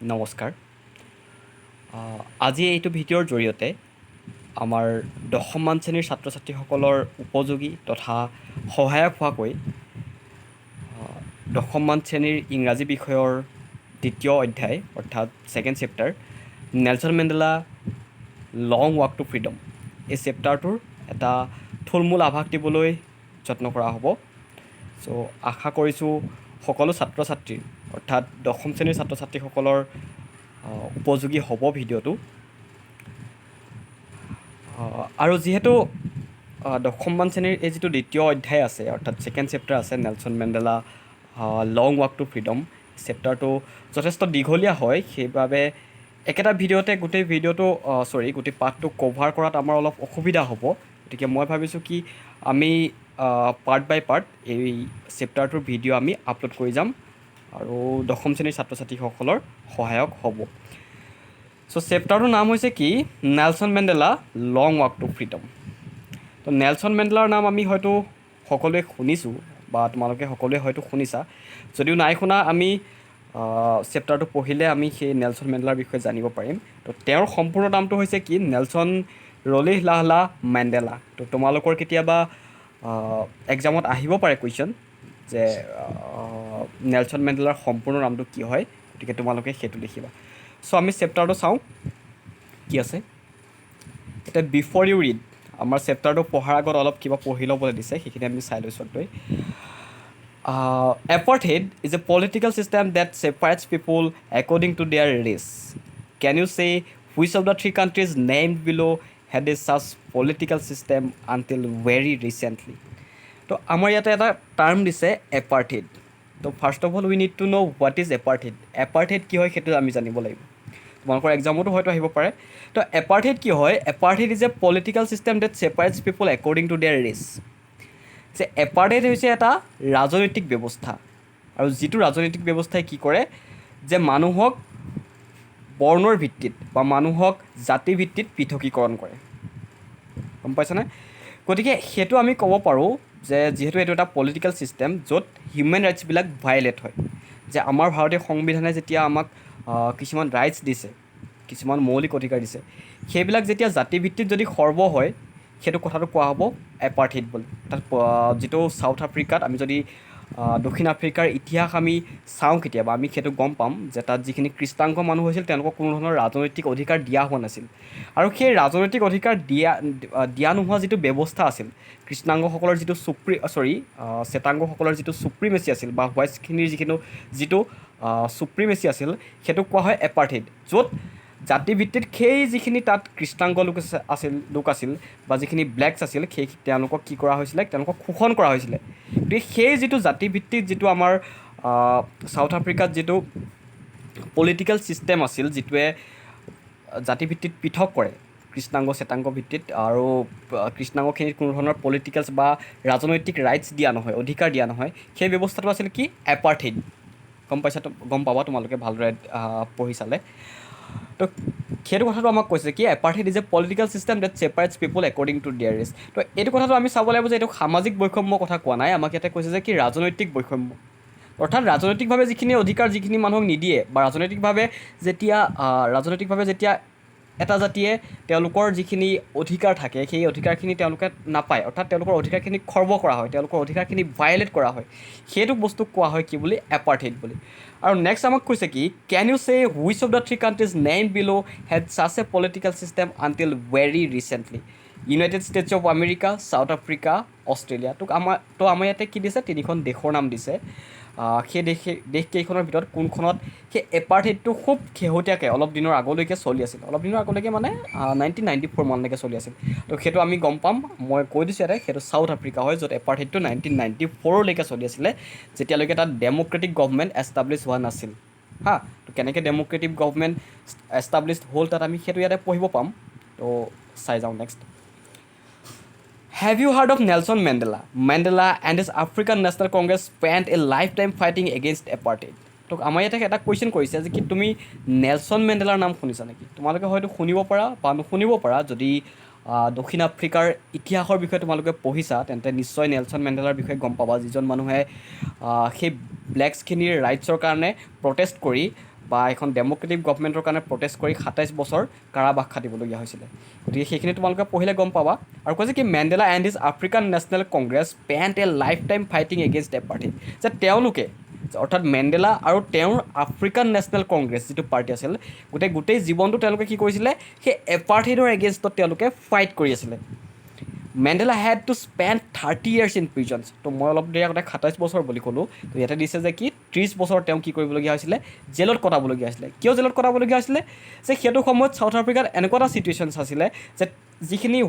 নমস্কাৰ। আজি এইটো ভিডিঅ'ৰ জৰিয়তে আমাৰ দশমমান শ্ৰেণীৰ ছাত্ৰ ছাত্ৰীসকলৰ উপযোগী তথা সহায়ক হোৱাকৈ দশমমান শ্ৰেণীৰ ইংৰাজী বিষয়ৰ দ্বিতীয় অধ্যায় অৰ্থাৎ second chapter Nelson Mandela long walk to freedom এই চেপ্টাৰটোৰ এটা থুলমূল আভাস দিবলৈ যত্ন কৰা হ'ব। চ' আশা কৰিছোঁ সকলো ছাত্ৰ ছাত্ৰীৰ অৰ্থাৎ দশম শ্ৰেণীৰ ছাত্ৰ ছাত্ৰীসকলৰ উপযোগী হ'ব ভিডিঅ'টো। আৰু যিহেতু দশমমান শ্ৰেণীৰ এই যিটো দ্বিতীয় অধ্যায় আছে অৰ্থাৎ ছেকেণ্ড চেপ্টাৰ আছে Nelson Mandela long walk to freedom, চেপ্টাৰটো যথেষ্ট দীঘলীয়া হয়, সেইবাবে একেটা ভিডিঅ'তে গোটেই পাঠটো কভাৰ কৰাত আমাৰ অলপ অসুবিধা হ'ব। গতিকে মই ভাবিছোঁ কি আমি পাৰ্ট বাই পাৰ্ট এই চেপ্টাৰটোৰ ভিডিঅ' আমি আপলোড কৰি যাম আৰু দশম শ্ৰেণীৰ ছাত্ৰ ছাত্ৰীসকলৰ সহায়ক হ'ব। চ' চেপ্টাৰটোৰ নাম হৈছে কি Nelson Mandela long walk to freedom. তো নেলছন মেণ্ডেলাৰ নাম আমি হয়তো সকলোৱে শুনিছোঁ বা তোমালোকে সকলোৱে হয়তো শুনিছা, যদিও নাই শুনা আমি চেপ্টাৰটো পঢ়িলে আমি সেই নেলছন মেণ্ডেলাৰ বিষয়ে জানিব পাৰিম। তো তেওঁৰ সম্পূৰ্ণ নামটো হৈছে কি নেলছন ৰলিহলাহলা মেণ্ডেলা। তো তোমালোকৰ কেতিয়াবা এক্সামত আহিব পাৰে কুৱেশ্যন যে নেলছন মেণ্ডেলাৰ সম্পূৰ্ণ নামটো কি হয়, গতিকে তোমালোকে সেইটো লিখিবা। চ' আমি চেপ্টাৰটো চাওঁ কি আছে। এতিয়া বিফৰ ইউ ৰিড, আমাৰ চেপ্টাৰটো পঢ়াৰ আগত অলপ কিবা পঢ়ি ল'বলৈ দিছে, সেইখিনি আমি চাই লৈছোঁ লৈ। Apartheid is a political system that separates people according to their race. Can you say which of the three countries named below had a such political system until very recently? তো আমাৰ ইয়াতে এটা টাৰ্ম দিছে apartheid. So first of all we need to know' what is apartheid. Apartheid কি হয় সেইটো আমি জানিব লাগিব, তোমালোকৰ এক্সামতো হয়তো আহিব পাৰে। তো এপাৰ্থেইড কি হয়? Apartheid is a political system that separates people according to their race. যে এপাৰ্থেইড হৈছে এটা ৰাজনৈতিক ব্যৱস্থা, আৰু যিটো ৰাজনৈতিক ব্যৱস্থাই কি কৰে যে মানুহক বৰ্ণৰ ভিত্তিত বা মানুহক জাতি ভিত্তিত পৃথকীকৰণ কৰে, গম পাইছানে? গতিকে সেইটো আমি ক'ব পাৰোঁ যে যিহেতু এইটো এটা পলিটিকেল ছিষ্টেম য'ত হিউমেন ৰাইটছবিলাক ভায়লেট হয়, যে আমাৰ ভাৰতীয় সংবিধানে যেতিয়া আমাক কিছুমান ৰাইটছ দিছে, কিছুমান মৌলিক অধিকাৰ দিছে, সেইবিলাক যেতিয়া জাতিভিত্তিত যদি খৰ্ব হয়, সেইটো কথাটো কোৱা হ'ব এপাৰ্থেইড বুলি। তাত যিটো ছাউথ আফ্ৰিকাত আমি যদি দক্ষিণ আফ্ৰিকাৰ ইতিহাস আমি চাওঁ কেতিয়াবা, আমি সেইটো গম পাম যে তাত যিখিনি কৃষ্ণাংগ মানুহ হৈছিল তেওঁলোকক কোনো ধৰণৰ ৰাজনৈতিক অধিকাৰ দিয়া হোৱা নাছিল। আৰু সেই ৰাজনৈতিক অধিকাৰ দিয়া নোহোৱা যিটো ব্যৱস্থা আছিল, কৃষ্ণাংগসকলৰ যিটো শ্বেতাংগসকলৰ যিটো ছুপ্ৰিমেচি আছিল বা হোৱাইটছখিনিৰ যিটো ছুপ্ৰিমেচি আছিল, সেইটোক কোৱা হয় এপাৰ্থেইড। য'ত জাতিভিত্তিত সেই যিখিনি তাত কৃষ্ণাংগ লোক আছিল বা যিখিনি ব্লেকছ আছিল, তেওঁলোকক কি কৰা হৈছিলে? তেওঁলোকক শোষণ কৰা হৈছিলে। গতিকে সেই যিটো জাতিভিত্তিক যিটো আমাৰ ছাউথ আফ্ৰিকাত যিটো পলিটিকেল ছিষ্টেম আছিল, যিটোৱে জাতিভিত্তিত পৃথক কৰে কৃষ্ণাংগ শ্বেতাংগ ভিত্তিত, আৰু কৃষ্ণাংগখিনিত কোনো ধৰণৰ পলিটিকেলছ বা ৰাজনৈতিক ৰাইটছ দিয়া নহয়, অধিকাৰ দিয়া নহয়, সেই ব্যৱস্থাটো আছিল কি এপাৰ্থেইড। গম পাবা তোমালোকে ভালদৰে পঢ়ি চালে। তো সেইটো কথাটো আমাক কৈছে কি apartheid is a political system that separates people according to their race. তো এইটো কথাটো আমি চাব লাগিব যে এইটো সামাজিক বৈষম্যৰ কথা কোৱা নাই, আমাক ইয়াতে কৈছে যে কি ৰাজনৈতিক বৈষম্য, অৰ্থাৎ ৰাজনৈতিকভাৱে যিখিনি অধিকাৰ যিখিনি মানুহক নিদিয়ে, বা ৰাজনৈতিকভাৱে যেতিয়া এটা জাতিয়ে তেওঁলোকৰ যিখিনি অধিকাৰ থাকে সেই অধিকাৰখিনি তেওঁলোকে নাপায়, অৰ্থাৎ তেওঁলোকৰ অধিকাৰখিনি খৰ্ব কৰা হয়, তেওঁলোকৰ অধিকাৰখিনি ভায়লেট কৰা হয়, সেইটো বস্তুক কোৱা হয় কি বুলি? এপাৰ্থেইড বুলি। আৰু নেক্সট আমাক কৈছে কি can you say which of the three countries named below' had such a political system until very recently? United States of America, South Africa, Australia. আমাৰ ইয়াতে কি দিছে? তিনিখন দেশৰ নাম দিছে। সেই দেশকেইখনৰ ভিতৰত কোনখনত সেই এপাৰ্থেইডটো খুব শেহতীয়াকৈ অলপ দিনৰ আগলৈকে চলি আছিল, অলপ দিনৰ আগলৈকে মানে 1994 মানলৈকে চলি আছিল। তো সেইটো আমি গম পাম, মই কৈ দিছোঁ ইয়াতে, সেইটো ছাউথ আফ্ৰিকা হয়, য'ত এপাৰ্থেইডটো 1994লৈকে চলি আছিলে, যেতিয়ালৈকে তাত ডেম'ক্ৰেটিক গভৰ্ণমেণ্ট এষ্টাব্লিছ হোৱা নাছিল। তো কেনেকৈ ডেম'ক্ৰেটিক গভৰ্ণমেণ্ট এষ্টাব্লিছ হ'ল তাত আমি সেইটো ইয়াতে পঢ়িব পাম। তো চাই যাওঁ next. Have you heard of Nelson Mandela? Mandela and his African National Congress spent a lifetime fighting against apartheid. তো আমাৰ ইয়াতে এটা কুৱেশ্যন কৰিছে যে কি তুমি নেলছন মেণ্ডেলাৰ নাম শুনিছা নেকি? তোমালোকে হয়তো শুনিব পাৰা বা নুশুনিব পাৰা। যদি দক্ষিণ আফ্ৰিকাৰ ইতিহাসৰ বিষয়ে তোমালোকে পঢ়িছা তেন্তে নিশ্চয় নেলছন মেণ্ডেলাৰ বিষয়ে গম পাবা, যিজন মানুহে সেই ব্লেকছখিনিৰ ৰাইটছৰ কাৰণে প্ৰটেষ্ট কৰি বা এখন ডেম'ক্ৰেটিক গভৰ্ণমেণ্টৰ কাৰণে প্ৰটেষ্ট কৰি 27 বছৰ কাৰাবাস খাটিবলগীয়া হৈছিলে গতিকে সেইখিনি তোমালোকে পঢ়িলে গম পাবা আৰু কৈছে কি Mandela and his African National Congress spent a lifetime fighting against apartheid যে তেওঁলোকে অৰ্থাৎ মেণ্ডেলা আৰু তেওঁৰ আফ্ৰিকান নেশ্যনেল কংগ্ৰেছ যিটো পাৰ্টি আছিল গোটেই জীৱনটো তেওঁলোকে কি কৰিছিলে সেই এপাৰ্থেইডৰ এগেইনষ্টত তেওঁলোকে ফাইট কৰি আছিলে Mandela had to spend 30 years in prisons তো মই অলপ দেৰি আগতে 27 বছৰ বুলি ক'লোঁ তো ইয়াতে দিছে যে কি 30 বছৰ তেওঁ কি কৰিবলগীয়া হৈছিলে জেলত কটাবলগীয়া হৈছিলে কিয় জেলত কটাবলগীয়া হৈছিলে যে সেইটো সময়ত চাউথ আফ্ৰিকাত এনেকুৱা এটা ছিটুৱেশ্যনছ আছিলে যে যিখিনি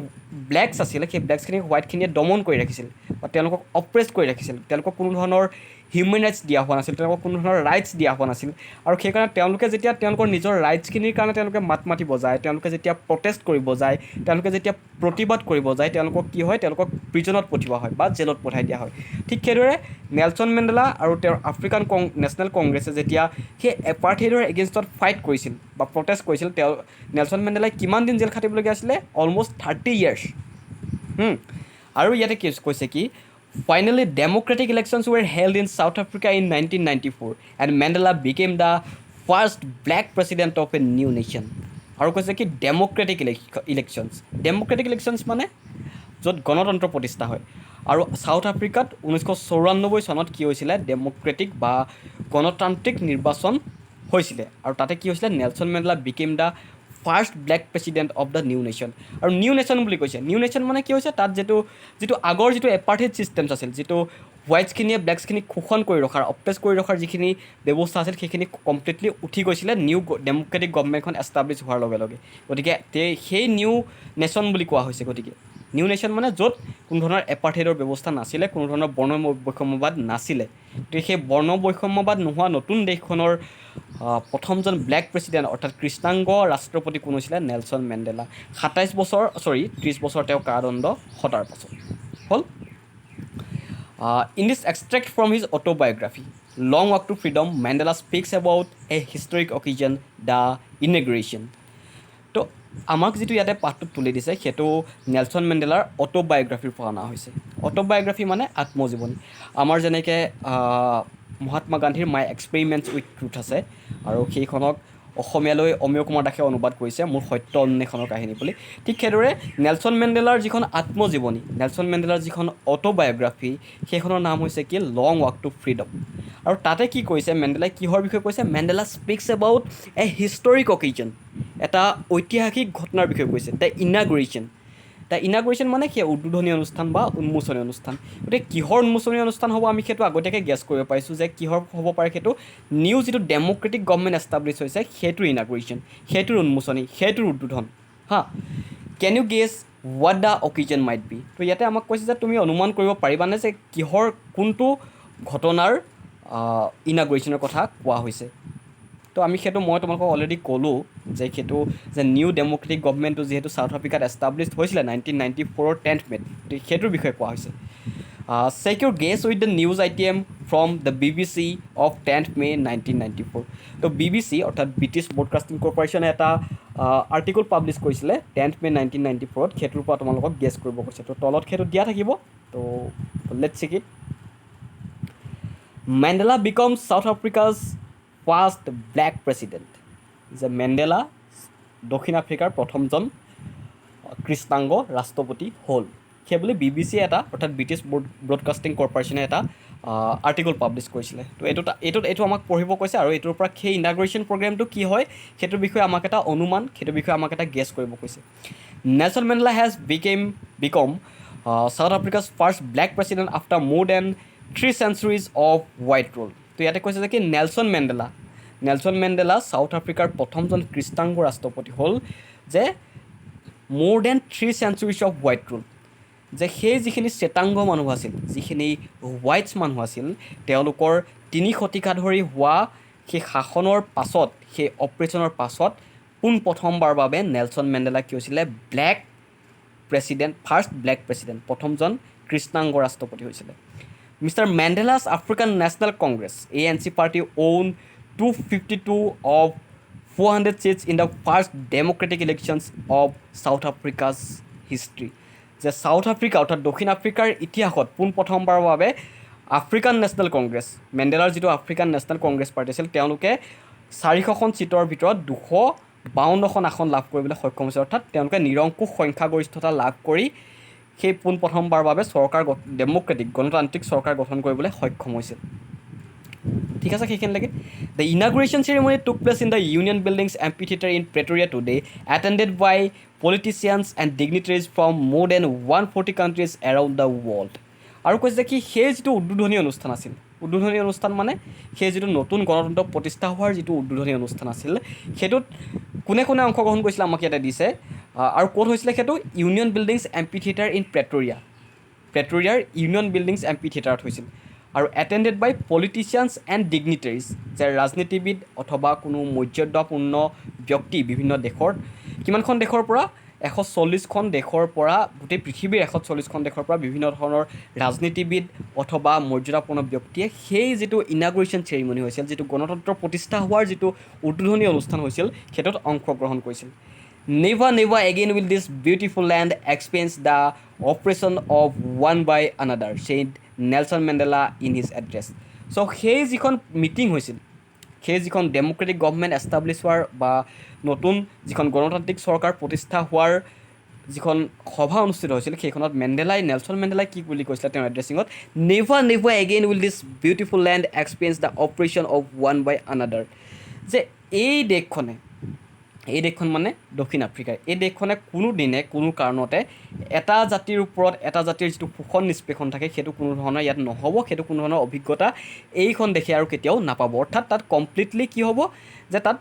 ব্লেকছ আছিলে সেই ব্লেকছখিনিক হোৱাইটখিনিয়ে দমন কৰি ৰাখিছিল বা তেওঁলোকক অপ্ৰেছ কৰি ৰাখিছিল তেওঁলোকক কোনো ধৰণৰ হিউমেন ৰাইটছ দিয়া হোৱা নাছিল তেওঁলোকক কোনো ধৰণৰ ৰাইটছ দিয়া হোৱা নাছিল আৰু সেইকাৰণে তেওঁলোকে যেতিয়া তেওঁলোকৰ নিজৰ ৰাইটছখিনিৰ কাৰণে তেওঁলোকে মাত মাতিব যায় তেওঁলোকে যেতিয়া প্ৰটেষ্ট কৰিব যায় তেওঁলোকে যেতিয়া প্ৰতিবাদ কৰিব যায় তেওঁলোকক কি হয় তেওঁলোকক প্ৰিজনত পঠিওৱা হয় বা জেলত পঠাই দিয়া হয় ঠিক সেইদৰে নেলছন মেণ্ডেলা আৰু তেওঁৰ আফ্ৰিকান নেশ্যনেল কংগ্ৰেছে যেতিয়া সেই এপাৰ্থেইডৰ এগেইনষ্টত ফাইট কৰিছিল বা প্ৰটেষ্ট কৰিছিল তেওঁ নেলছন মেণ্ডেলাই কিমান দিন জেল খাটিবলগীয়া আছিলে অলমষ্ট 30 years আৰু ইয়াতে কৈছে কি finally democratic elections were held in South Africa in 1994 and Mandela became the first black president of a new nation আৰু কৈছে কি ডেম'ক্ৰেটিক ইলেকশ্যনছ মানে য'ত গণতন্ত্ৰ প্ৰতিষ্ঠা হয় আৰু চাউথ আফ্ৰিকাত 1994 চনত কি হৈছিলে ডেম'ক্ৰেটিক বা গণতান্ত্ৰিক নিৰ্বাচন হৈছিলে আৰু তাতে কি হৈছিলে Nelson Mandela became the first black president of the new nation আৰু নিউ নেশ্যন বুলি কৈছে নিউ নেশ্যন মানে কি হৈছে তাত যিটো আগৰ যিটো এপাৰ্থেইড ছিষ্টেমছ আছিল যিটো হোৱাইটছখিনিয়ে ব্লেকছখিনিক শোষণ কৰি ৰখাৰ অপ্ৰেছ কৰি ৰখাৰ যিখিনি ব্যৱস্থা আছিল সেইখিনি কমপ্লিটলি উঠি গৈছিলে নিউ ডেম'ক্ৰেটিক গভৰ্ণমেণ্টখন এষ্টাব্লিছ হোৱাৰ লগে লগে গতিকে সেই নিউ নেশ্যন বুলি কোৱা হৈছে গতিকে নিউ নেশ্যন মানে য'ত কোনো ধৰণৰ এপাৰ্থেইডৰ ব্যৱস্থা নাছিলে কোনো ধৰণৰ বৰ্ণ বৈষম্যবাদ নাছিলে গতিকে সেই বৰ্ণ বৈষম্যবাদ নোহোৱা নতুন দেশখনৰ প্ৰথমজন ব্লেক প্ৰেছিডেণ্ট অৰ্থাৎ কৃষ্ণাংগ ৰাষ্ট্ৰপতি কোন হৈছিলে নেলছন মেণ্ডেলা 30 বছৰ তেওঁ কাৰাদণ্ড খটাৰ পাছত হ'ল in this extract from his autobiography Long Walk to Freedom Mandela speaks about a historic occasion the inauguration তো আমাক যিটো ইয়াতে পাঠটোত তুলি দিছে সেইটো নেলছন মেণ্ডেলাৰ অটোবায়োগ্ৰাফিৰ পৰা অনা হৈছে অটোবায়োগ্ৰাফি মানে আত্মজীৱনী আমাৰ যেনেকৈ মহাত্মা গান্ধীৰ মাই এক্সপেৰিমেণ্টছ উইথ ট্ৰুথ আছে আৰু সেইখনক অসমীয়ালৈ অমীয় কুমাৰ দাসে অনুবাদ কৰিছে মোৰ সত্য অন্বেষণৰ কাহিনী বুলি ঠিক সেইদৰে নেলছন মেণ্ডেলাৰ যিখন আত্মজীৱনী নেলছন মেণ্ডেলাৰ যিখন অটোবায়োগ্ৰাফি সেইখনৰ নাম হৈছে কি লং ৱাক টু ফ্ৰীডম আৰু তাতে কি কৈছে মেণ্ডেলাই কিহৰ বিষয়ে কৈছে Mandela speaks about a historic occasion এটা ঐতিহাসিক ঘটনাৰ বিষয়ে কৈছে দ্য ইনাগুৰেশ্যন মানে সেই উদ্বোধনী অনুষ্ঠান বা উন্মোচনী অনুষ্ঠান গতিকে কিহৰ উন্মোচনী অনুষ্ঠান হ'ব আমি সেইটো আগতীয়াকৈ গেছ কৰিব পাৰিছোঁ যে কিহৰ হ'ব পাৰে সেইটো নিউ যিটো ডেম'ক্ৰেটিক গভৰ্ণমেণ্ট এষ্টাব্লিছ হৈছে সেইটোৰ ইনাগুৰেশ্যন সেইটোৰ উন্মোচনী সেইটোৰ উদ্বোধন can you guess what the occasion might be তো ইয়াতে আমাক কৈছে যে তুমি অনুমান কৰিব পাৰিবানে যে কিহৰ কোনটো ঘটনাৰ ইনাগুৰেশ্যনৰ কথা কোৱা হৈছে তো আমি সেইটো মই তোমালোকক অলৰেডি ক'লোঁ যে সেইটো যে নিউ ডেম'ক্ৰেটিক গভৰ্ণমেণ্টটো যিহেতু চাউথ আফ্ৰিকাত এষ্টাব্লিছ হৈছিলে 1994 10th May সেইটোৰ বিষয়ে কোৱা হৈছে check your guess with the news item from the BBC of 10th May 1994 তো BBC অৰ্থাৎ ব্ৰিটিছ ব্ৰডকাষ্টিং কৰ্প'ৰেশ্যনে এটা আৰ্টিকল পাব্লিছ কৰিছিলে 10th May 1994 সেইটোৰ পৰা তোমালোকক গেছ কৰিব কৈছে তো তলত সেইটো দিয়া থাকিব তো let's check it Mandela becomes South Africa's first black president যে মেণ্ডেলা দক্ষিণ আফ্ৰিকাৰ প্ৰথমজন কৃষ্ণাংগ ৰাষ্ট্ৰপতি হ'ল সেইবুলি BBC এটা অৰ্থাৎ ব্ৰিটিছ ব্ৰডকাষ্টিং কৰ্প'ৰেশ্যনে এটা আৰ্টিকল পাব্লিছ কৰিছিলে তো এইটো আমাক পঢ়িব কৈছে আৰু এইটোৰ পৰা সেই ইনাগুৰেশ্যন প্ৰগ্ৰেমটো কি হয় সেইটোৰ বিষয়ে আমাক এটা অনুমান সেইটোৰ বিষয়ে আমাক এটা গেছ কৰিব কৈছে Nelson Mandela has become South Africa's first black president after more than 3 centuries of white rule তো ইয়াতে কৈছে যে কি নেলছন মেণ্ডেলা চাউথ আফ্ৰিকাৰ প্ৰথমজন কৃষ্ণাংগ ৰাষ্ট্ৰপতি হ'ল যে more than 3 centuries of white rule যে সেই যিখিনি শ্বেতাংগ মানুহ আছিল যিখিনি হোৱাইটছ মানুহ আছিল তেওঁলোকৰ 3 শতিকা ধৰি হোৱা সেই শাসনৰ পাছত সেই অপাৰেশ্যনৰ পাছত পোনপ্ৰথমবাৰ বাবে নেলছন মেণ্ডেলা কি হৈছিলে ফাৰ্ষ্ট ব্লেক প্ৰেছিডেণ্ট প্ৰথমজন কৃষ্ণাংগ ৰাষ্ট্ৰপতি হৈছিলে Mr. Mandela's African National Congress ANC party owned 252 of 400 seats in the first democratic elections of South Africa's history. যে চাউথ আফ্ৰিকা অৰ্থাৎ দক্ষিণ আফ্ৰিকাৰ ইতিহাসত পোনপ্ৰথমবাৰৰ বাবে আফ্ৰিকান নেশ্যনেল কংগ্ৰেছ মেণ্ডেলাৰ যিটো আফ্ৰিকান নেশ্যনেল কংগ্ৰেছ পাৰ্টি আছিল তেওঁলোকে 400খন ছিটৰ ভিতৰত 252খন আসন লাভ কৰিবলৈ সক্ষম হৈছে, অৰ্থাৎ তেওঁলোকে নিৰংকুশ সংখ্যাগৰিষ্ঠতা লাভ কৰি সেই পোনপ্ৰথমবাৰৰ বাবে চৰকাৰ ডেম'ক্ৰেটিক গণতান্ত্ৰিক চৰকাৰ গঠন কৰিবলৈ সক্ষম হৈছিল। ঠিক আছে, সেইখিনিলৈকে। The inauguration ceremony took place in the Union Buildings amphitheatre in Pretoria today, attended by politicians and dignitaries from more than 140 countries around the world. আৰু কৈছে যে কি সেই যিটো উদ্বোধনী অনুষ্ঠান আছিল, উদ্বোধনী অনুষ্ঠান মানে সেই যিটো নতুন গণতন্ত্ৰ প্ৰতিষ্ঠা হোৱাৰ যিটো উদ্বোধনী অনুষ্ঠান আছিল, সেইটোত কোনে কোনে অংশগ্ৰহণ কৰিছিলে আমাক ইয়াতে দিছে। আৰু ক'ত হৈছিলে সেইটো? Union Buildings amphitheatre in Pretoria, প্ৰেটৰিয়াৰ ইউনিয়ন বিল্ডিংছ এম্পিথিয়েটাৰত হৈছিল। আৰু এটেণ্ডেড বাই পলিটিচিয়ানছ এণ্ড ডিগনিটাৰিজ, যে ৰাজনীতিবিদ অথবা কোনো মৰ্যাদাপূৰ্ণ ব্যক্তি বিভিন্ন দেশৰ, কিমানখন দেশৰ পৰা? 140খন দেশৰ পৰা, গোটেই পৃথিৱীৰ 140খন দেশৰ পৰা বিভিন্ন ধৰণৰ ৰাজনীতিবিদ অথবা মৰ্যাদাপূৰ্ণ ব্যক্তিয়ে সেই যিটো ইনাগুৰেশ্যন চেৰিমনি হৈছিল, যিটো গণতন্ত্ৰ প্ৰতিষ্ঠা হোৱাৰ যিটো উদ্বোধনী অনুষ্ঠান হৈছিল, সেইটোত অংশগ্ৰহণ কৰিছিল। Never, never again will this beautiful land experience the oppression of one by another, said Nelson Mandela in his address. So সেই যিখন মিটিং হৈছিল, সেই যিখন ডেম'ক্ৰেটিক গভৰ্ণমেণ্ট এষ্টাব্লিছ হোৱাৰ বা নতুন যিখন গণতান্ত্ৰিক চৰকাৰ প্ৰতিষ্ঠা হোৱাৰ যিখন সভা অনুষ্ঠিত হৈছিল, সেইখনত নেলছন মেণ্ডেলাই কি বুলি কৈছিলে তেওঁৰ এড্ৰেছিঙত? Never never again will this beautiful land experience the oppression of one by another. যে এই দেশখন মানে দক্ষিণ আফ্ৰিকাৰ, এই দেশখনে কোনো দিনে কোনো কাৰণতে এটা জাতিৰ ওপৰত এটা জাতিৰ যিটো শোষণ নিষ্পেষণ থাকে, সেইটো কোনো ধৰণৰ ইয়াত নহ'ব, সেইটো কোনো ধৰণৰ অভিজ্ঞতা এইখন দেশে আৰু কেতিয়াও নাপাব। অৰ্থাৎ তাত কমপ্লিটলি কি হ'ব, যে তাত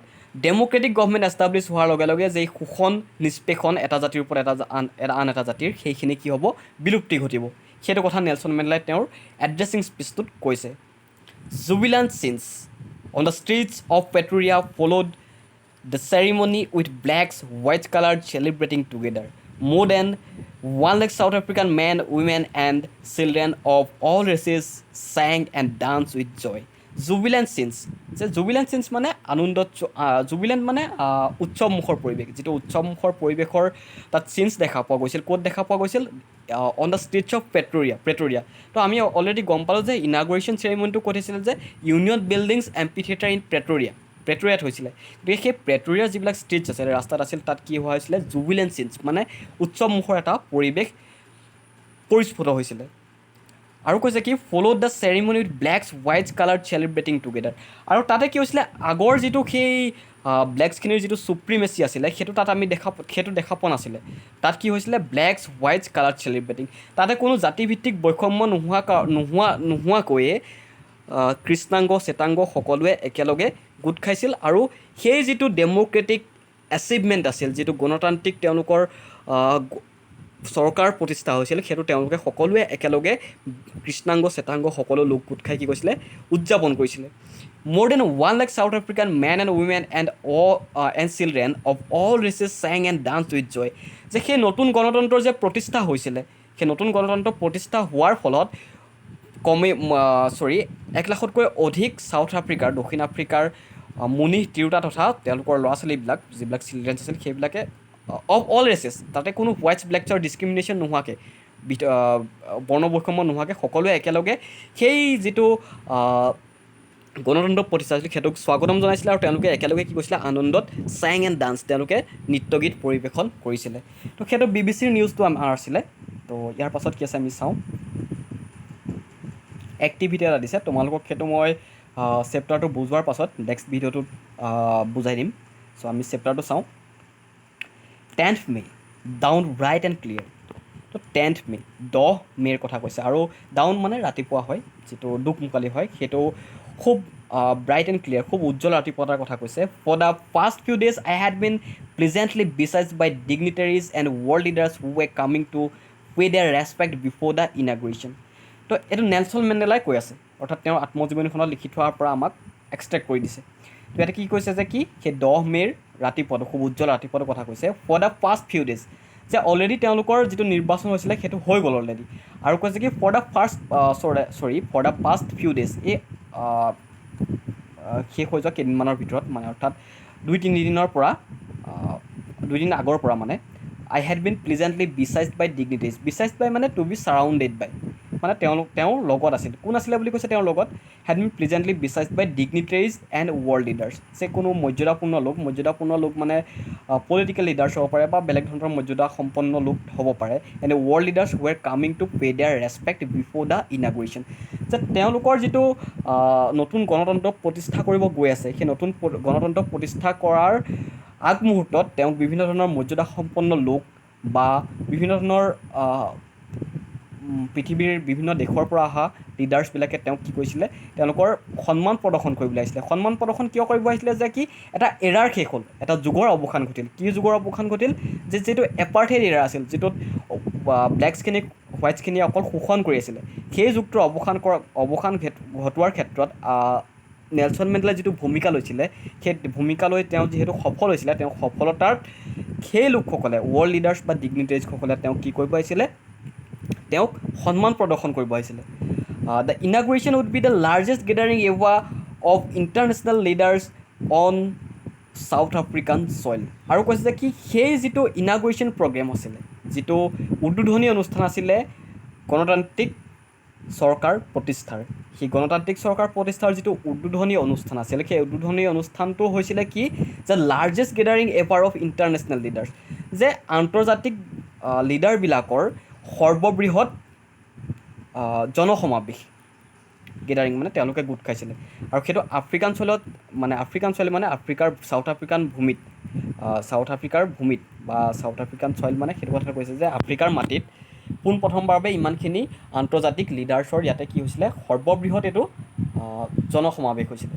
ডেম'ক্ৰেটিক গভৰ্ণমেণ্ট এষ্টাব্লিছ হোৱাৰ লগে লগে যে শোষণ নিষ্পেষণ এটা জাতিৰ ওপৰত আন এটা জাতিৰ, সেইখিনি কি হ'ব? বিলুপ্তি ঘটিব। সেইটো কথা নেলছন মেণ্ডেলাই তেওঁৰ এড্ৰেছিং স্পীচটোত কৈছে। Jubilant scenes on the streets of Pretoria followed the ceremony with blacks, white colored celebrating together. More than 1 lakh South African men, women and children of all races sang and danced with joy. Jubilant scenes. যে Jubilant scenes মানে আনন্দত, Jubilant মানে উৎসৱমুখৰ পৰিৱেশ, যিটো উৎসৱমুখৰ পৰিৱেশৰ তাত চিনছ দেখা পোৱা গৈছিল। ক'ত দেখা পোৱা গৈছিল? On the streets of Pretoria. তো আমি অলৰেডি গম পালোঁ যে ইনাগুৰেশ্যন চেৰিমনিটো ক'ত হৈছিলে, যে ইউনিয়ন বিল্ডিংছ এম্পিথিয়েটাৰ ইন প্ৰেটৰিয়াত হৈছিলে। গতিকে সেই প্ৰেটৰিয়াৰ যিবিলাক ষ্ট্ৰীটছ আছিল, ৰাস্তাত আছিল, তাত কি হোৱা হৈছিলে? জুবিলেণ্ট চিনছ মানে উৎসৱমুখৰ এটা পৰিৱেশ পৰিস্ফুট হৈছিলে। আৰু কৈছে কি? Followed the ceremony with blacks whites coloured celebrating together. আৰু তাতে কি হৈছিলে? আগৰ যিটো সেই ব্লেকছখিনিৰ যিটো চুপ্ৰিমেচি আছিলে, সেইটো তাত আমি দেখা পোৱা নাছিলে। তাত কি হৈছিলে? ব্লেকছ হোৱাইটছ কালাৰ্ড চেলিব্ৰেটিং। তাতে কোনো জাতিভিত্তিক বৈষম্য নোহোৱাকৈয়ে কৃষ্ণাংগ শ্বেতাংগ সকলোৱে একেলগে গোট খাইছিল। আৰু সেই যিটো ডেম'ক্ৰেটিক এচিভমেণ্ট আছিল, যিটো গণতান্ত্ৰিক তেওঁলোকৰ চৰকাৰ প্ৰতিষ্ঠা হৈছিল, সেইটো তেওঁলোকে সকলোৱে একেলগে কৃষ্ণাংগ শ্বেতাংগ সকলো লোক গোট খাই কি কৰিছিলে? উদযাপন কৰিছিলে। মোৰ then 1 lakh South African men and women and children of all races sang and danced with joy. যে সেই নতুন গণতন্ত্ৰৰ যে প্ৰতিষ্ঠা হৈছিলে, সেই নতুন গণতন্ত্ৰ প্ৰতিষ্ঠা হোৱাৰ ফলত 1 লাখতকৈ অধিক দক্ষিণ আফ্ৰিকাৰ মুনি তিৰোতা তথা তেওঁলোকৰ ল'ৰা ছোৱালীবিলাক, যিবিলাক চিলড্ৰেনছ আছিল, সেইবিলাকে অফ অল ৰেচেছ, তাতে কোনো হোৱাইটছ ব্লেকছৰ ডিছক্ৰিমিনেশ্যন নোহোৱাকৈ, বৰ্ণ বৈষম্য নোহোৱাকৈ সকলোৱে একেলগে সেই যিটো গণতন্ত্ৰ প্ৰতিষ্ঠা হৈছিল, সেইটোক স্বাগতম জনাইছিলে। আৰু তেওঁলোকে একেলগে কি কৰিছিলে? আনন্দত sang and dance, তেওঁলোকে নৃত্য গীত পৰিৱেশন কৰিছিলে। তো সেইটো BBC নিউজটো আমাৰ আছিলে। তো ইয়াৰ পাছত কি আছে আমি চাওঁ। এক্টিভিটি এটা দিছে, তোমালোকক সেইটো মই চেপ্টাৰটো বুজোৱাৰ পাছত নেক্সট ভিডিঅ'টোত বুজাই দিম। চ' আমি চেপ্টাৰটো চাওঁ। 10th May, dawn bright and clear. তো 10th May, 10 মে'ৰ কথা কৈছে। আৰু ডাউন মানে ৰাতিপুৱা হয়, যিটো দুকমুকালি হয়, সেইটো খুব ব্ৰাইট এণ্ড ক্লিয়াৰ, খুব উজ্জ্বল ৰাতিপুৱা এটাৰ কথা কৈছে। For the first few days I had been pleasantly besieged by dignitaries and world leaders who were coming to pay' their respect before the inauguration. তো এইটো নেলছন মেণ্ডেলাই কৈ আছে, অৰ্থাৎ তেওঁৰ আত্মজীৱনীখনত লিখি থোৱাৰ পৰা আমাক এক্সট্ৰেক্ট কৰি দিছে। তো ইয়াতে কি কৈছে, যে কি সেই 10 মে'ৰ ৰাতিপুৱাটো, খুব উজ্জ্বল ৰাতিপুৱাটো কথা কৈছে। For the first few days, যে অলৰেডি তেওঁলোকৰ যিটো নিৰ্বাচন হৈছিলে সেইটো হৈ গ'ল অলৰেডি। আৰু কৈছে কি for the past few days, এই শেষ হৈ যোৱা কেইদিনমানৰ ভিতৰত, মানে অৰ্থাৎ 2-3 দিন আগৰ পৰা মানে, আই had been pleasantly besieged by ডিগনিটাৰিজ। বিচাইজড বাই মানে টু বি ছাৰাউণ্ডেড বাই, মানে তেওঁৰ লগত আছিল। কোন আছিলে বুলি কৈছে তেওঁৰ লগত? Had been presently beside by dignitaries and world leaders. যে কোনো মৰ্যাদাপূৰ্ণ লোক মানে পলিটিকেল লিডাৰ্ছ হ'ব পাৰে বা বেলেগ ধৰণৰ মৰ্যাদা সম্পন্ন লোক হ'ব পাৰে। And world leaders were coming to pay' their respect before the inauguration. যে তেওঁলোকৰ যিটো নতুন গণতন্ত্ৰ প্ৰতিষ্ঠা কৰিব গৈ আছে, সেই নতুন গণতন্ত্ৰ প্ৰতিষ্ঠা কৰাৰ আগমুহূৰ্তত তেওঁক বিভিন্ন ধৰণৰ মৰ্যাদা সম্পন্ন লোক বা বিভিন্ন ধৰণৰ পৃথিৱীৰ বিভিন্ন দেশৰ পৰা অহা লিডাৰ্ছবিলাকে তেওঁক কি কৰিছিলে, তেওঁলোকৰ সন্মান প্ৰদৰ্শন কৰিবলৈ আহিছিলে। সন্মান প্ৰদৰ্শন কিয় কৰিব আহিছিলে? যে কি এটা এৰাৰ শেষ হ'ল, এটা যুগৰ অৱসান ঘটিল। কি যুগৰ অৱসান ঘটিল? যে যিটো এপাৰ্থেইড এৰা আছিল, যিটোত ব্লেকছখিনিক হোৱাইটছখিনিয়ে অকল শোষণ কৰি আছিলে, সেই যুগটোৰ অৱসান ঘটোৱাৰ ক্ষেত্ৰত নেলছন মেণ্ডেলাই যিটো ভূমিকা লৈছিলে, সেই ভূমিকা লৈ তেওঁ যিহেতু সফল হৈছিলে, তেওঁ সফলতাৰ সেই লোকসকলে ৱৰ্ল্ড লিডাৰ্ছ বা ডিগনিটাৰিজসকলে তেওঁক কি কৰিব আহিছিলে, তেওঁক সন্মান প্ৰদৰ্শন কৰিব আহিছিলে। The inauguration would be the largest gathering ever of international leaders on South African soil. আৰু কৈছে যে কি সেই যিটো ইনাগুৰেশ্যন প্ৰগ্ৰেম আছিলে, যিটো উদ্বোধনী অনুষ্ঠান আছিলে গণতান্ত্ৰিক চৰকাৰ প্ৰতিষ্ঠাৰ, সেই গণতান্ত্ৰিক চৰকাৰ প্ৰতিষ্ঠাৰ যিটো উদ্বোধনী অনুষ্ঠান আছিল, সেই উদ্বোধনী অনুষ্ঠানটো হৈছিলে কি, যে largest gathering ever of international leaders. যে আন্তৰ্জাতিক লিডাৰবিলাকৰ সৰ্ববৃহৎ জনসমাৱেশ। গেডাৰিং মানে তেওঁলোকে গোট খাইছিলে। আৰু সেইটো আফ্ৰিকান ছইল মানে আফ্ৰিকাৰ ছাউথ আফ্ৰিকাৰ ভূমিত বা ছাউথ আফ্ৰিকান ছইল মানে সেইটো কথা কৈছে যে আফ্ৰিকাৰ মাটিত পোনপ্ৰথমবাৰৰ বাবে ইমানখিনি আন্তৰ্জাতিক লিডাৰ্ছৰ ইয়াতে কি হৈছিলে, সৰ্ববৃহৎ এইটো জনসমাৱেশ হৈছিলে।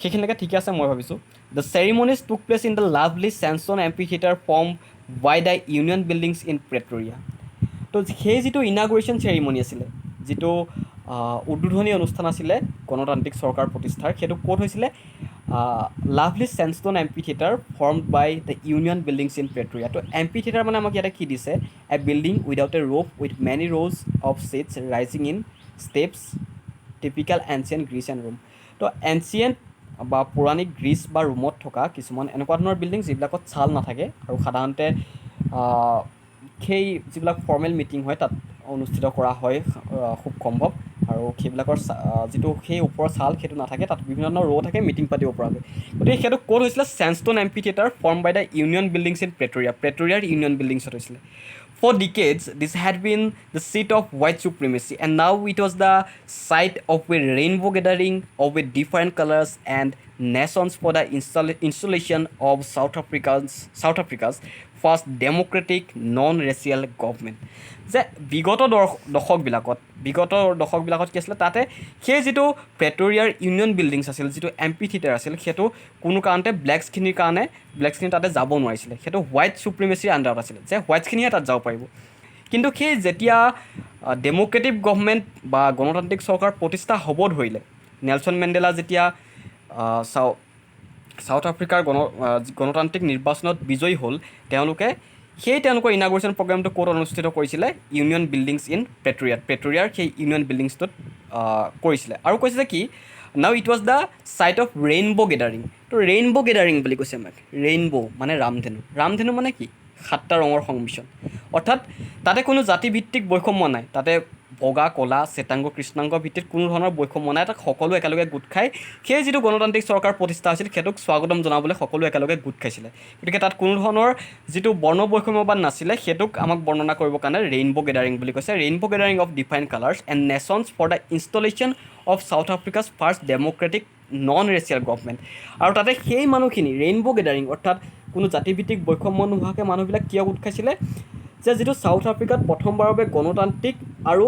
সেইখিনিলৈকে ঠিকে আছে মই ভাবিছোঁ। The ceremonies took place in the lovely sandstone amphitheatre form by the Union Buildings in Pretoria. তো সেই যিটো ইনাগুৰেশ্যন চেৰিমনি আছিলে, যিটো উদ্বোধনী অনুষ্ঠান আছিলে গণতান্ত্ৰিক চৰকাৰ প্ৰতিষ্ঠাৰ, সেইটো ক'ত হৈছিলে? Lovely sandstone amphitheatre formed by the Union Buildings in Pretoria. তো এম্পিথিয়েটাৰ মানে আমাক ইয়াতে কি দিছে? A building without a roof with many rows of seats rising in steps typical ancient Greece and Rome. তো এনচিয়েণ্ট বা পৌৰাণিক গ্ৰীচ বা ৰোমত থকা কিছুমান এনেকুৱা ধৰণৰ বিল্ডিং যিবিলাকত ছাল নাথাকে আৰু সাধাৰণতে সেই যিবিলাক ফৰ্মেল মিটিং হয় তাত অনুষ্ঠিত কৰা হয় খুব সম্ভৱ, আৰু সেইবিলাকৰ যিটো সেই ওপৰৰ ছাল সেইটো নাথাকে, তাত বিভিন্ন ধৰণৰ ৰ' থাকে, মিটিং পাতিব পৰা হয়। গতিকে সেইটো ক'ত হৈছিলে? Sandstone amphitheatre form by the Union Buildings in প্ৰেটৰিয়াৰ ইউনিয়ন বিল্ডিংছত হৈছিলে। For decades, this had been the seat of white supremacy, and now it was the site of a rainbow gathering of a different colors and nations for the installation of South Africa's first democratic non-racial government. যে বিগত দশকবিলাকত কি আছিলে, তাতে সেই যিটো প্ৰেটৰিয়াৰ Union buildings আছিল, যিটো amphitheatre আছিল, সেইটো কোনো কাৰণতে ব্লেকছখিনি তাতে যাব নোৱাৰিছিলে। সেইটো হোৱাইট চুপ্ৰিমেচিৰ আণ্ডাৰত আছিলে, যে হোৱাইটছখিনিহে তাত যাব পাৰিব। কিন্তু সেই যেতিয়া ডেম'ক্ৰেটিক গভৰ্ণমেণ্ট বা গণতান্ত্ৰিক চৰকাৰ প্ৰতিষ্ঠা হ'ব ধৰিলে, নেলছন মেণ্ডেলা যেতিয়া ছাউথ আফ্ৰিকাৰ গণতান্ত্ৰিক নিৰ্বাচনত বিজয়ী হ'ল, তেওঁলোকৰ ইনাগুৰেশ্যন প্ৰগ্ৰেমটো ক'ত অনুষ্ঠিত কৰিছিলে? ইউনিয়ন বিল্ডিংছ ইন প্ৰেটৰিয়াৰ সেই ইউনিয়ন বিল্ডিংছটোত কৰিছিলে। আৰু কৈছে যে কি, নাও it was the site of rainbow' gathering. তো ৰেইনব' গেডাৰিং বুলি কৈছে আমাক। ৰেইনব' মানে ৰামধেনু মানে কি? 7টা ৰঙৰ সংমিশ্ৰণ। অৰ্থাৎ তাতে কোনো জাতিভিত্তিক বৈষম্য নাই, তাতে বগা, ক'লা, শ্বেতাংগ, কৃষ্ণাংগ ভিত্তিত কোনো ধৰণৰ বৈষম্য নাই। তাক সকলো একেলগে গোট খাই সেই যিটো গণতান্ত্ৰিক চৰকাৰ প্ৰতিষ্ঠা হৈছিল, সেইটোক স্বাগতম জনাবলৈ সকলো একেলগে গোট খাইছিলে। গতিকে তাত কোনো ধৰণৰ যিটো বৰ্ণ বৈষম্যবাদ নাছিলে, সেইটোক আমাক বৰ্ণনা কৰিবৰ কাৰণে ৰেইনব' গেডাৰিং বুলি কৈছে। Rainbow' gathering of different colours and nations for the installation of South Africa's first democratic non racial government. আৰু তাতে সেই মানুহখিনি ৰেইনব' গেডাৰিং অৰ্থাৎ কোনো জাতিভিত্তিক বৈষম্য নোহোৱাকৈ মানুহবিলাক কিয় গোট খাইছিলে? যে যিটো ছাউথ আফ্ৰিকাত প্ৰথমবাৰৰ বাবে গণতান্ত্ৰিক আৰু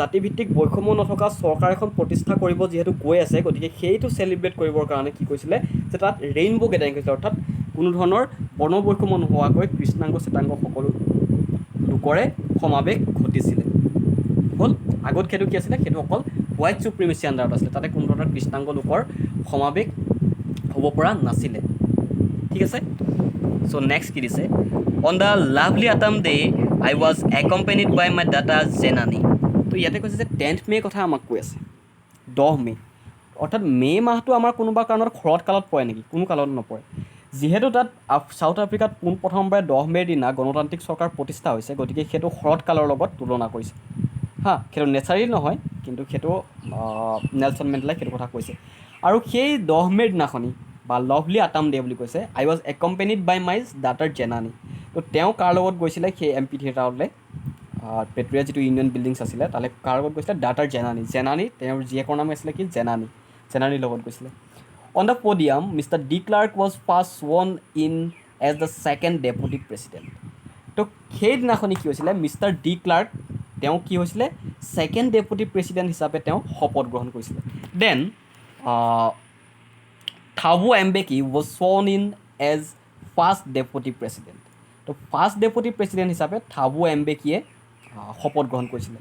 জাতিভিত্তিক বৈষম্য নথকা চৰকাৰ এখন প্ৰতিষ্ঠা কৰিব যিহেতু গৈ আছে, গতিকে সেইটো চেলিব্ৰেট কৰিবৰ কাৰণে কি কৈছিলে, যে তাত ৰেইনব' গেডাৰিং হৈছিলে। অৰ্থাৎ কোনো ধৰণৰ বৰ্ণ বৈষম্য নোহোৱাকৈ কৃষ্ণাংগ শ্বেতাংগ সকলো লোকৰে সমাৱেশ ঘটিছিলে। হ'ল আগত সেইটো কি আছিলে? সেইটো অকল হোৱাইট চুপ্ৰিমেচি আণ্ডাৰত আছিলে, তাতে কোনো ধৰণৰ কৃষ্ণাংগ লোকৰ সমাৱেশ হ'ব পৰা নাছিলে। ঠিক আছে। চ' নেক্সট কি দিছে? On the lovely autumn day I was accompanied by my daughter Zenani. তো ইয়াতে কৈছে যে 10th মে' কথা আমাক কৈ আছে, 10 মে'। অৰ্থাৎ মে' মাহটো আমাৰ কোনোবা কাৰণত শৰৎ কালত পৰে নেকি? কোনো কালত নপৰে। যিহেতু তাত ছাউথ আফ্ৰিকাত পোনপ্ৰথমবাৰে 10 মে'ৰ দিনা গণতান্ত্ৰিক চৰকাৰ প্ৰতিষ্ঠা হৈছে, গতিকে সেইটো শৰৎকালৰ লগত তুলনা কৰিছে। সেইটো নেচাৰেল নহয়, কিন্তু সেইটো নেলছন মেণ্ডেলাই সেইটো কথা কৈছে। আৰু সেই 10 মে'ৰ দিনাখনি বা লভলি আটাম ডে বুলি কৈছে, আই ৱাজ একম্পেনিড বাই মাই ডাটাৰ জেনানী। তো তেওঁ কাৰ লগত গৈছিলে সেই এম পি থিয়েটাৰলৈ, পেট্ৰিয়া যিটো ইউনিয়ন বিল্ডিংছ আছিলে তালৈ কাৰ লগত গৈছিলে? ডাটাৰ জেনানী, তেওঁৰ জীয়েকৰ নাম আছিলে কি? জেনানীৰ লগত গৈছিলে। On the podium mister de Klerk was first sworn in as the second deputy president. তো সেইদিনাখনি কি হৈছিলে? মিষ্টাৰ ডি ক্লাৰ্ক তেওঁ কি হৈছিলে? ছেকেণ্ড ডেপুটি প্ৰেছিডেণ্ট হিচাপে তেওঁ শপত গ্ৰহণ কৰিছিলে। Then Thabo Mbeki was sworn in as first deputy president. তো ফাৰ্ষ্ট ডেপুটি প্ৰেছিডেণ্ট হিচাপে থাবো এম্বেকিয়ে শপত গ্ৰহণ কৰিছিলে।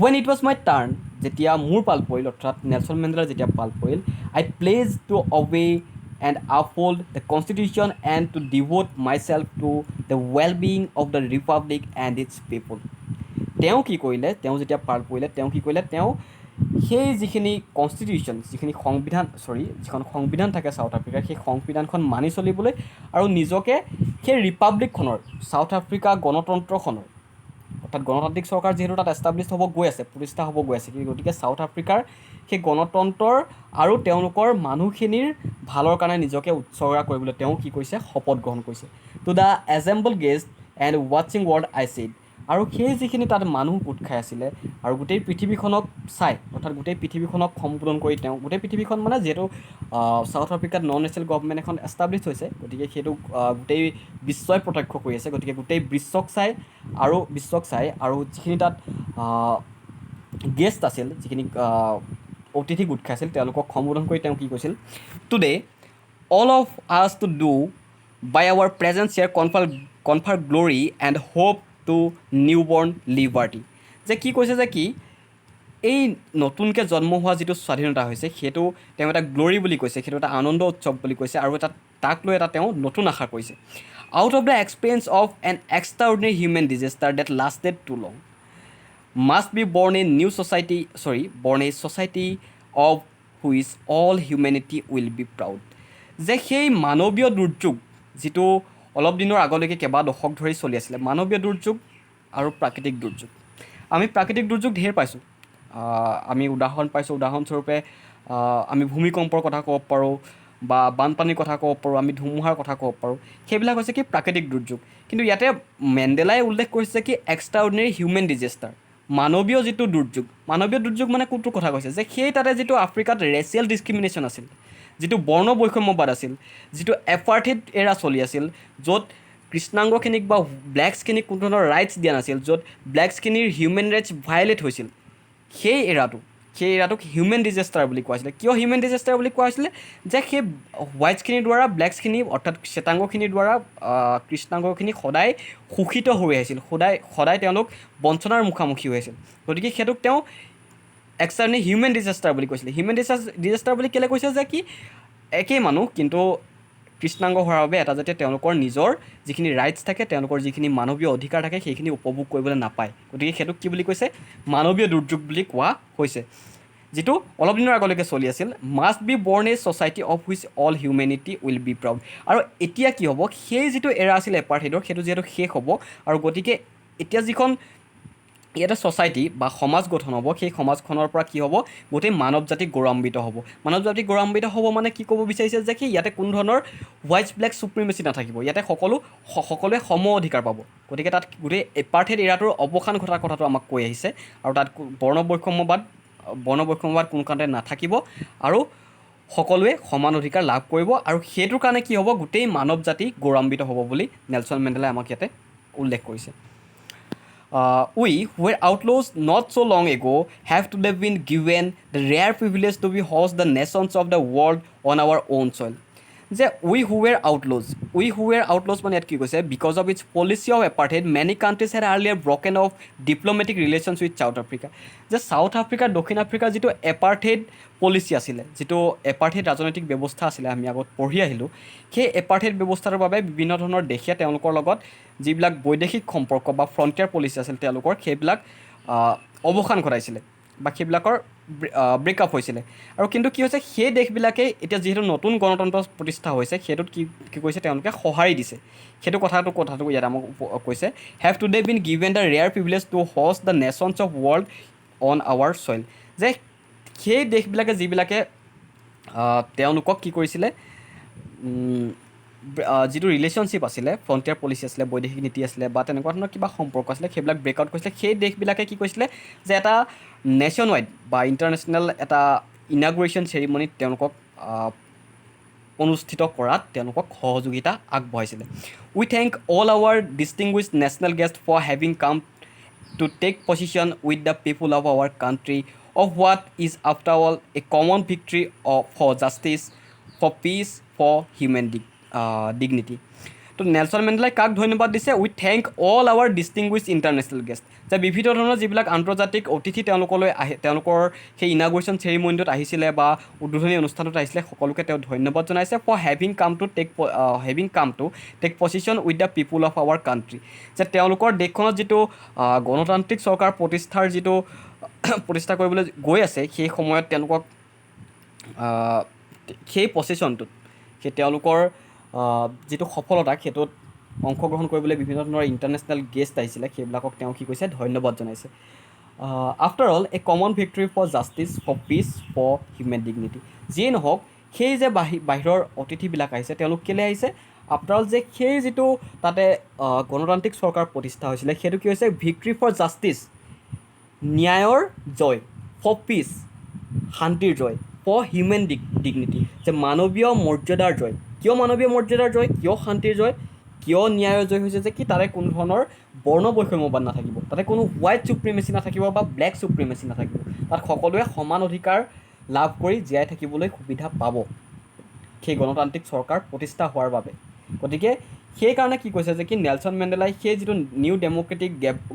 When it was my turn, যেতিয়া মোৰ পাল পৰিল, অৰ্থাৎ নেলছন মেণ্ডেলাৰ যেতিয়া পাল পৰিল, I pledge to obey and uphold the constitution and to devote myself to the well being of the republic and its people. তেওঁ কি কৰিলে? তেওঁ যেতিয়া পাল পৰিলে, তেওঁ কি কৰিলে? তেওঁ সেই যিখিনি কনষ্টিটিউশ্যন, যিখন সংবিধান থাকে ছাউথ আফ্ৰিকাৰ, সেই সংবিধানখন মানি চলিবলৈ আৰু নিজকে সেই ৰিপাব্লিকখনৰ, ছাউথ আফ্ৰিকা গণতন্ত্ৰখনৰ, অৰ্থাৎ গণতান্ত্ৰিক চৰকাৰ যিহেতু তাত এষ্টাব্লিছ হ'ব গৈ আছে, প্ৰতিষ্ঠা হ'ব গৈ আছে, গতিকে ছাউথ আফ্ৰিকাৰ সেই গণতন্ত্ৰৰ আৰু তেওঁলোকৰ মানুহখিনিৰ ভালৰ কাৰণে নিজকে উৎসৰ্গা কৰিবলৈ তেওঁ কি কৰিছে? শপত গ্ৰহণ কৰিছে। টু দ্য এজেম্বল গেষ্ট এণ্ড ৱাচিং ৱৰ্ল্ড আই ছেইড। আৰু সেই যিখিনি তাত মানুহ গোট খাই আছিলে আৰু গোটেই পৃথিৱীখনক চাই, অৰ্থাৎ গোটেই পৃথিৱীখনক সম্বোধন কৰি তেওঁ, গোটেই পৃথিৱীখন মানে যিহেতু ছাউথ আফ্ৰিকাত নন নেচনেল গভৰ্ণমেণ্ট এখন এষ্টাব্লিছ হৈছে, গতিকে সেইটো গোটেই বিশ্বই প্ৰত্যক্ষ কৰি আছে, গতিকে গোটেই বিশ্বক চাই আৰু যিখিনি তাত গেষ্ট আছিল, যিখিনি অতিথি গোট খাইছিল, তেওঁলোকক সম্বোধন কৰি তেওঁ কি কৈছিল? Today all of us to do by our presence here confer glory and hope to newborn liberty. যে কি কৈছে? যে কি এই নতুনকৈ জন্ম হোৱা যিটো স্বাধীনতা হৈছে, সেইটো তেওঁ এটা গ্ল'ৰি বুলি কৈছে, সেইটো এটা আনন্দ উৎসৱ বুলি কৈছে, আৰু তাক লৈ এটা তেওঁ নতুন আশা কৰিছে। Out of the experience of an extraordinary human disaster that lasted too long must be born a society of which all humanity will be proud. যে সেই মানৱীয় দুৰ্যোগ যিটো অলপ দিনৰ আগলৈকে কেইবা দশক ধৰি চলি আছিলে, মানৱীয় দুৰ্যোগ আৰু প্ৰাকৃতিক দুৰ্যোগ। আমি প্ৰাকৃতিক দুৰ্যোগ ঢেৰ পাইছোঁ, আমি উদাহৰণস্বৰূপে আমি ভূমিকম্পৰ কথা ক'ব পাৰোঁ, বা বানপানীৰ কথা ক'ব পাৰোঁ, আমি ধুমুহাৰ কথা ক'ব পাৰোঁ। সেইবিলাক হৈছে কি? প্ৰাকৃতিক দুৰ্যোগ। কিন্তু ইয়াতে মেণ্ডেলাই উল্লেখ কৰিছে কি? এক্সট্ৰাঅৰ্ডিনেৰী হিউমেন ডিজাষ্টাৰ, মানৱীয় যিটো দুৰ্যোগ। মানৱীয় দুৰ্যোগ মানে কোনটো কথা কৈছে? যে সেই তাতে যিটো আফ্ৰিকাত ৰেচিয়েল ডিছক্ৰিমিনেশ্যন আছিল, যিটো বৰ্ণ বৈষম্যবাদ আছিল, যিটো এপাৰ্থেইড এৰা চলি আছিল, য'ত কৃষ্ণাংগখিনিক বা ব্লেকছখিনিক কোনো ধৰণৰ ৰাইটছ দিয়া নাছিল, য'ত ব্লেকছখিনিৰ হিউমেন ৰাইটছ ভায়লেট হৈছিল, সেই এৰাটোক হিউমেন ডিজাষ্টাৰ বুলি কোৱা হৈছিলে। কিয় হিউমেন ডিজাষ্টাৰ বুলি কোৱা হৈছিলে? যে সেই হোৱাইটছখিনিৰ দ্বাৰা ব্লেকছখিনি, অৰ্থাৎ শ্বেতাংগখিনিৰ দ্বাৰা কৃষ্ণাংগখিনি সদায় শোষিত হৈ আহিছিল, সদায় তেওঁলোক বঞ্চনাৰ মুখামুখি হৈ আছিল। গতিকে সেইটোক তেওঁ এক্সট্ৰাঅৰ্ডিনেৰী হিউমেন ডিজাষ্টাৰ বুলি কৈছিলে। হিউমেন ডিজাষ্টাৰ বুলি কেলৈ কৈছে? যে কি একেই মানুহ, কিন্তু কৃষ্ণাংগ হোৱাৰ বাবে এটা যাতে তেওঁলোকৰ নিজৰ যিখিনি ৰাইটছ থাকে, তেওঁলোকৰ যিখিনি মানৱীয় অধিকাৰ থাকে, সেইখিনি উপভোগ কৰিবলৈ নাপায়। গতিকে সেইটোক কি বুলি কৈছে? মানৱীয় দুৰ্যোগ বুলি কোৱা হৈছে, যিটো অলপ দিনৰ আগলৈকে চলি আছিল। Must be born a society of which all humanity will be proud. আৰু এতিয়া কি হ'ব? সেই যিটো এৰা আছিল এপাৰ্থেইডৰ, সেইটো যিহেতু শেষ হ'ব, আৰু গতিকে এতিয়া যিখন ইয়াতে ছ'চাইটি বা সমাজ গঠন হ'ব, সেই সমাজখনৰ পৰা কি হ'ব? গোটেই মানৱ জাতি গৌৰৱান্বিত হ'ব। মানৱ জাতি গৌৰৱান্বিত হ'ব মানে কি ক'ব বিচাৰিছে? যে কি ইয়াতে কোনো ধৰণৰ হোৱাইট ব্লেক চুপ্ৰিমেচি নাথাকিব, ইয়াতে সকলোৱে সম অধিকাৰ পাব। গতিকে তাত গোটেই এপাৰ্থেইড এৰাটোৰ অৱসান ঘটাৰ কথাটো আমাক কৈ আহিছে, আৰু তাত বৰ্ণ বৈষম্যবাদ কোনো কাৰণতে নাথাকিব, আৰু সকলোৱে সমান অধিকাৰ লাভ কৰিব, আৰু সেইটোৰ কাৰণে কি হ'ব? গোটেই মানৱ জাতি গৌৰৱান্বিত হ'ব বুলি নেলছন মেণ্ডেলাই আমাক ইয়াতে উল্লেখ কৰিছে। We, who were outlaws not so long ago, have today been given the rare privilege to be host the nations of the world on our own soil. যে we who were outlaws মানে ইয়াত কি কৈছে? Because of its policy of apartheid many countries had earlier broken off diplomatic relations with South Africa. যে South আফ্ৰিকাৰ, দক্ষিণ আফ্ৰিকাৰ যিটো এপাৰ্থেইড পলিচি আছিলে, যিটো এপাৰ্থেইড ৰাজনৈতিক ব্যৱস্থা আছিলে, আমি আগত পঢ়ি আহিলোঁ, সেই এপাৰ্থেইড ব্যৱস্থাটোৰ বাবে বিভিন্ন ধৰণৰ দেশে তেওঁলোকৰ লগত যিবিলাক বৈদেশিক সম্পৰ্ক বা ফ্ৰণ্টিয়াৰ পলিচি আছিল তেওঁলোকৰ, সেইবিলাক অৱসান ঘটাইছিলে, বা সেইবিলাকৰ ব্ৰেকআপ হৈছিলে আৰু কিন্তু কি হৈছে সেই দেশবিলাকে এতিয়া যিহেতু নতুন গণতন্ত্ৰ প্ৰতিষ্ঠা হৈছে সেইটোত কি কৰিছে তেওঁলোকে সঁহাৰি দিছে সেইটো কথাটো ইয়াত আমাক কৈছে have today been given the rare privilege to host the nations of world on our soil যে সেই দেশবিলাকে যিবিলাকে তেওঁলোকক কি কৰিছিলে যিটো ৰিলেশ্যনশ্বিপ আছিলে ফ্ৰণ্টিয়াৰ পলিচি আছিলে বৈদেশিক নীতি আছিলে বা তেনেকুৱা ধৰণৰ কিবা সম্পৰ্ক আছিলে সেইবিলাক ব্ৰেকআউট কৰিছিলে সেই দেশবিলাকে কি কৰিছিলে যে এটা নেশ্যন ৱাইড বা ইণ্টাৰনেশ্যনেল এটা ইনাগুৰেশ্যন চেৰিমনিত তেওঁলোকক অনুষ্ঠিত কৰাত তেওঁলোকক সহযোগিতা আগবঢ়াইছিলে we thank all our distinguished national guest for having come to take position with the people of our country of what is after all a common victory for justice, for peace, for human dignity. তো Nelson মেণ্ডেলাই কাক ধন্যবাদ দিছে we thank all our distinguished international guest যে বিভিন্ন ধৰণৰ যিবিলাক আন্তৰ্জাতিক অতিথি তেওঁলোকলৈ তেওঁলোকৰ সেই ইনাগুৰেশ্যন চেৰিমনিটোত আহিছিলে বা উদ্বোধনী অনুষ্ঠানত আহিছিলে সকলোকে তেওঁ ধন্যবাদ জনাইছে for having come to take possession with the people of our country যে তেওঁলোকৰ দেশখনত যিটো গণতান্ত্ৰিক চৰকাৰ প্ৰতিষ্ঠা কৰিবলৈ গৈ আছে সেই সময়ত তেওঁলোকক সেই পজিশ্যনটোত সেই তেওঁলোকৰ যিটো সফলতা সেইটোত অংশগ্ৰহণ কৰিবলৈ বিভিন্ন ধৰণৰ ইণ্টাৰনেশ্যনেল গেষ্ট আহিছিলে সেইবিলাকক তেওঁ কি কৈছে ধন্যবাদ জনাইছে after all a common victory for justice for peace for human dignity যিয়ে নহওক সেই যে বাহিৰৰ অতিথিবিলাক আহিছে তেওঁলোক কেলৈ আহিছে আফটাৰ অল যে সেই যিটো তাতে গণতান্ত্ৰিক চৰকাৰ প্ৰতিষ্ঠা হৈছিলে সেইটো কি হৈছে ভিক্টৰী ফৰ জাষ্টিছ ন্যায়ৰ জয় ফৰ পিচ শান্তিৰ জয় ফৰ হিউমেন ডিগনিটি যে মানৱীয় মৰ্যাদাৰ জয় কিয় মানৱীয় মৰ্যাদাৰ জয় কিয় শান্তিৰ জয় কিয় ন্যায়ৰ জয় হৈছে যে কি তাৰে কোনো ধৰণৰ বৰ্ণ বৈষম্যবাদ নাথাকিব তাতে কোনো হোৱাইট চুপ্ৰিমেচি নাথাকিব বা ব্লেক চুপ্ৰিমেচি নাথাকিব তাত সকলোৱে সমান অধিকাৰ লাভ কৰি জীয়াই থাকিবলৈ সুবিধা পাব সেই গণতান্ত্ৰিক চৰকাৰ প্ৰতিষ্ঠা হোৱাৰ বাবে গতিকে সেইকাৰণে কি কৈছে যে কি নেলছন মেণ্ডেলাই সেই যিটো নিউ ডেম'ক্ৰেটিক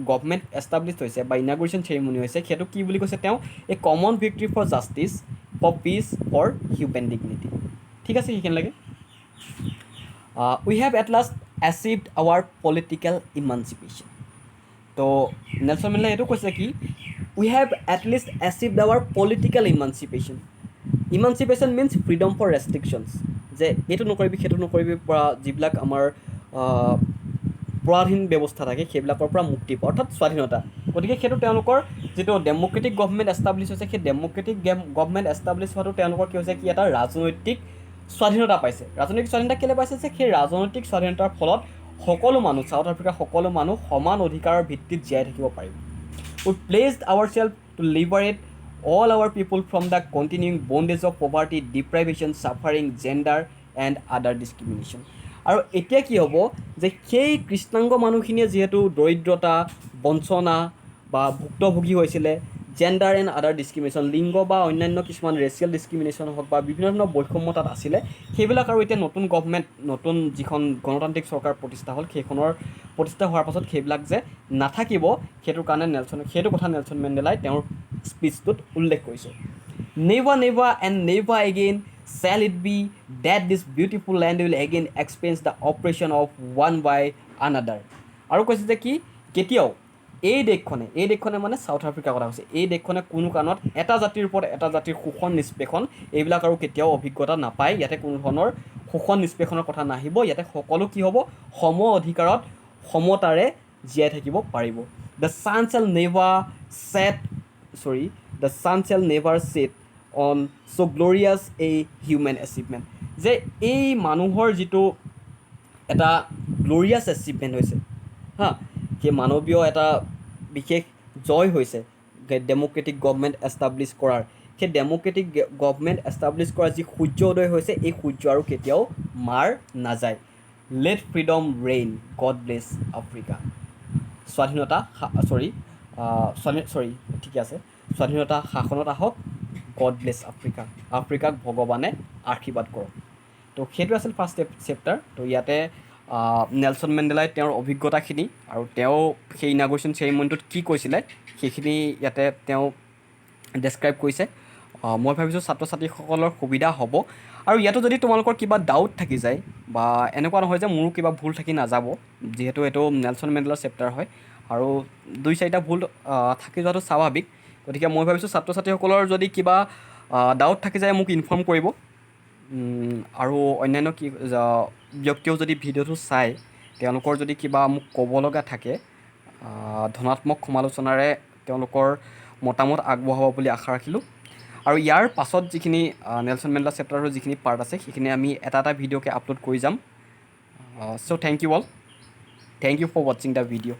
গভমেণ্ট এষ্টাব্লিছ হৈছে বা ইনাগুৰেশ্যন চেৰিমনি হৈছে সেইটো কি বুলি কৈছে তেওঁ a common victory for justice for peace for human dignity ঠিক আছে সেইখিনিলৈকে we have at last achieved our political emancipation তো নেলছন মেণ্ডেলাই এইটো কৈছে কি we have at least achieved our political emancipation means freedom for restrictions যে এইটো নকৰিবি সেইটো নকৰিবি পৰা যিবিলাক আমাৰ পৰাধীন ব্যৱস্থা থাকে সেইবিলাকৰ পৰা মুক্তি পোৱা অৰ্থাৎ স্বাধীনতা গতিকে সেইটো তেওঁলোকৰ যিটো ডেম'ক্ৰেটিক গভমেণ্ট এষ্টাব্লিছ হৈছে সেই ডেম'ক্ৰেটিক গভমেণ্ট এষ্টাব্লিছ হোৱাটো তেওঁলোকৰ কি হৈছে কি এটা ৰাজনৈতিক স্বাধীনতা পাইছে ৰাজনৈতিক স্বাধীনতা কেলৈ পাইছে যে সেই ৰাজনৈতিক স্বাধীনতাৰ ফলত সকলো মানুহ চাউথ আফ্ৰিকাৰ সকলো মানুহ সমান অধিকাৰৰ ভিত্তিত জীয়াই থাকিব পাৰিব we pledged ourself to liberate all our people from the continuing bondage of poverty, deprivation, suffering, gender and other discrimination. আৰু এতিয়া কি হ'ব যে সেই কৃষ্ণাংগ মানুহখিনিয়ে যিহেতু দৰিদ্ৰতা বঞ্চনা বা ভুক্তভোগী হৈছিলে জেণ্ডাৰ এণ্ড আদাৰ ডিছক্ৰিমিনেশ্যন লিংগ বা অন্যান্য কিছুমান ৰেচিয়েল ডিছক্ৰিমিনেশ্যন হওক বা বিভিন্ন ধৰণৰ বৈষম্য তাত আছিলে সেইবিলাক আৰু এতিয়া নতুন গভমেণ্ট নতুন যিখন গণতান্ত্ৰিক চৰকাৰ প্ৰতিষ্ঠা হ'ল সেইখনৰ প্ৰতিষ্ঠা হোৱাৰ পাছত সেইবিলাক যে নাথাকিব সেইটোৰ কাৰণে সেইটো কথা নেলছন মেণ্ডেলাই তেওঁৰ স্পীচটোত উল্লেখ কৰিছে never and never again shall it be that this beautiful land will again experience the oppression of one by another আৰু কৈছে যে কি কেতিয়াও এই দেশখনে মানে চাউথ আফ্ৰিকাৰ কথা কৈছে এই দেশখনে কোনো কাৰণত এটা জাতিৰ ওপৰত এটা জাতিৰ শোষণ নিষ্পেষণ এইবিলাক আৰু কেতিয়াও অভিজ্ঞতা নাপায় ইয়াতে কোনো ধৰণৰ শোষণ নিষ্পেষণৰ কথা নাহিব ইয়াতে সকলো কি হ'ব সম অধিকাৰত সমতাৰে জীয়াই থাকিব পাৰিব the sun shall never set on so' glorious a human achievement যে এই মানুহৰ যিটো এটা গ্ল'ৰিয়াছ এচিভমেণ্ট হৈছে সেই মানৱীয় এটা বিশেষ জয় হৈছে ডেম'ক্ৰেটিক গভমেণ্ট এষ্টাব্লিছ কৰাৰ সেই ডেম'ক্ৰেটিক গভমেণ্ট এষ্টাব্লিছ কৰাৰ যি সূৰ্য উদয় হৈছে এই সূৰ্য আৰু কেতিয়াও মাৰ নাযায় let freedom reign God bless Africa স্বাধীনতা শাসনত আহক গড ব্লেছ আফ্ৰিকাক ভগৱানে আশীৰ্বাদ কৰক তো সেইটো আছিল ফাৰ্ষ্ট চেপ্টাৰ তো ইয়াতে নেলছন মেণ্ডেলাই তেওঁৰ অভিজ্ঞতাখিনি আৰু তেওঁ সেই ইনাগুৰেশ্যন চেৰিমনিটোত কি কৈছিলে সেইখিনি ইয়াতে তেওঁ ডেছক্ৰাইব কৰিছে মই ভাবিছোঁ ছাত্ৰ ছাত্ৰীসকলৰ সুবিধা হ'ব আৰু ইয়াতো যদি তোমালোকৰ কিবা ডাউট থাকি যায় বা এনেকুৱা নহয় যে মোৰো কিবা ভুল থাকি নাযাব যিহেতু এইটো নেলছন মেণ্ডেলাৰ চেপ্টাৰ হয় আৰু 2-4টা ভুল থাকি যোৱাটো স্বাভাৱিক গতিকে মই ভাবিছোঁ ছাত্ৰ ছাত্ৰীসকলৰ যদি কিবা ডাউট থাকি যায় মোক ইনফৰ্ম কৰিব। আৰু অন্যান্য ব্যক্তিও যদি ভিডিঅ'টো চায় তেওঁলোকৰ যদি কিবা মোক ক'ব লগা থাকে ধনাত্মক সমালোচনাৰে তেওঁলোকৰ মতামত আগবঢ়াব বুলি আশা ৰাখিলোঁ। আৰু ইয়াৰ পাছত যিখিনি নেলছন মেণ্ডেলা চেপ্টাৰৰ যিখিনি পাৰ্ট আছে সেইখিনি আমি এটা এটা ভিডিঅ'কে আপলোড কৰি যাম। So' thank you all, thank you for ৱাচিং দ্য ভিডিঅ'।